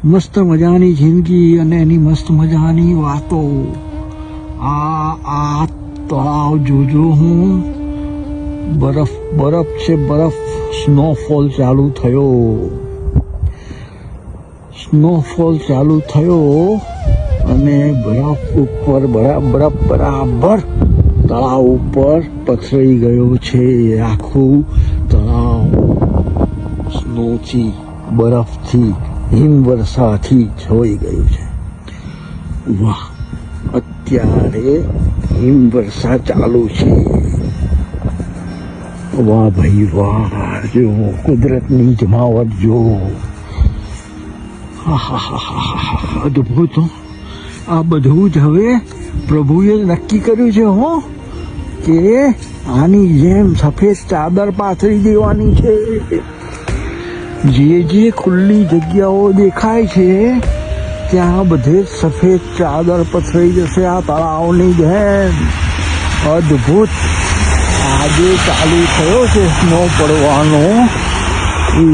મસ્ત મજાની જિંદગી અને એની મસ્ત મજાની વાતો. આ તળાવ જોજો, હું બરફ બરફ છે, બરફ. સ્નોફોલ ચાલુ થયો અને બરફ ઉપર બરફ બરાબર તળાવ ઉપર પથરાઈ ગયો છે. આખું તળાવ સ્નોથી, બરફથી, હિમવર્ષાથી છવાઈ ગયું છે. વાહ, અત્યારે હિમવર્ષા ચાલુ છે. વાહ ભાઈ વાહ, જો કુદરતની જમાવટ જો. અદભુત. આ બધું જ હવે પ્રભુએ નક્કી કર્યું છે કે આની જેમ સફેદ ચાદર પાથરી દેવાની છે. જે ખુલ્લી જગ્યાઓ દેખાય છે ત્યાં બધે સફેદ ચાદર પથરાઈ જશે આ તળાવની જેમ. અદભુત. આજે ચાલુ થયો છે સ્નો પડવાનો, એ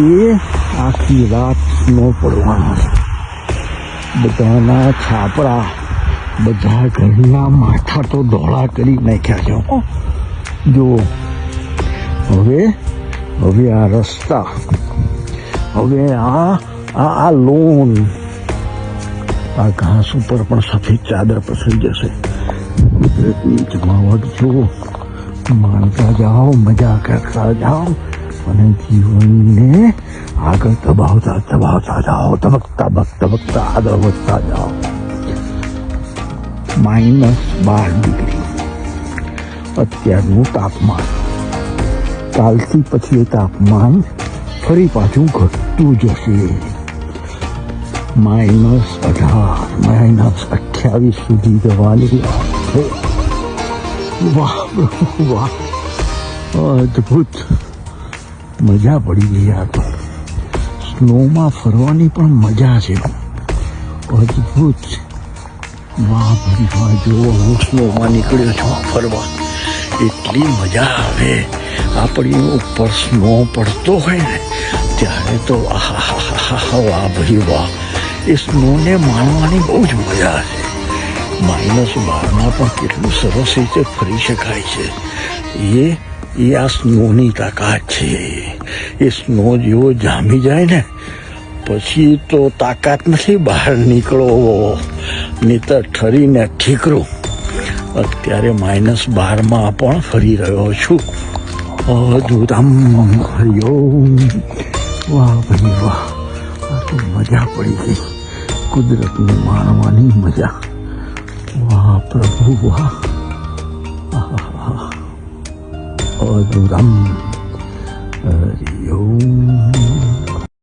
આખી રાત સ્નો પડવાનો છે. બધાના છાપરા, બધા ઘરના માથા તો ધોળા કરી નાખ્યા છે. જો હવે આ રસ્તા, હવે આ લોન, આ ઘાસ ઉપર પણ સફેદ ચાદર પસરી જશે. કુદરતની જમાવટ જો. માણતા જાઓ, મજા કરતા જાઓ અને જીવનને આગળ દબાવતા જાઓ. તબકતા આગળ વધતા જાઓ. -12 ડિગ્રી અત્યારનું તાપમાન. કાલથી પછી એ તાપમાન ફરી પાછું ઘટતું જશે. -18, -28 સુધી જવાની વાત છે. વાહ વાહ, અદભુત. મજા પડી ગઈ. આ તો સ્નોમાં ફરવાની પણ મજા છે. અદભુત. વાહ ભાઈ વાહ, જો હું સ્નોમાં નીકળ્યો છું ફરવા. એટલી મજા આવે. આપણી ઉપર સ્નો પડતો હોય ને ત્યારે તો વાહ ભાઈ વાહ, એ સ્નોને માણવાની બહુ જ મજા છે. -12 પણ કેટલું સરસ રીતે ફરી શકાય છે. એ આ સ્નોની તાકાત છે. એ સ્નો જેવો જામી જાય ને પછી તો તાકાત નથી બહાર નીકળો, નહીતર ઠરીને ઠીકરું. અત્યારે -12માં પણ ફરી રહ્યો છું. અદભુતમ. હરિઓમ. વાહ ભાઈ વાહ, આ તો મજા પડી ગઈ. કુદરતને માણવાની મજા. વાહ પ્રભુ વાહ. અદભુતમ. હરિઓમ.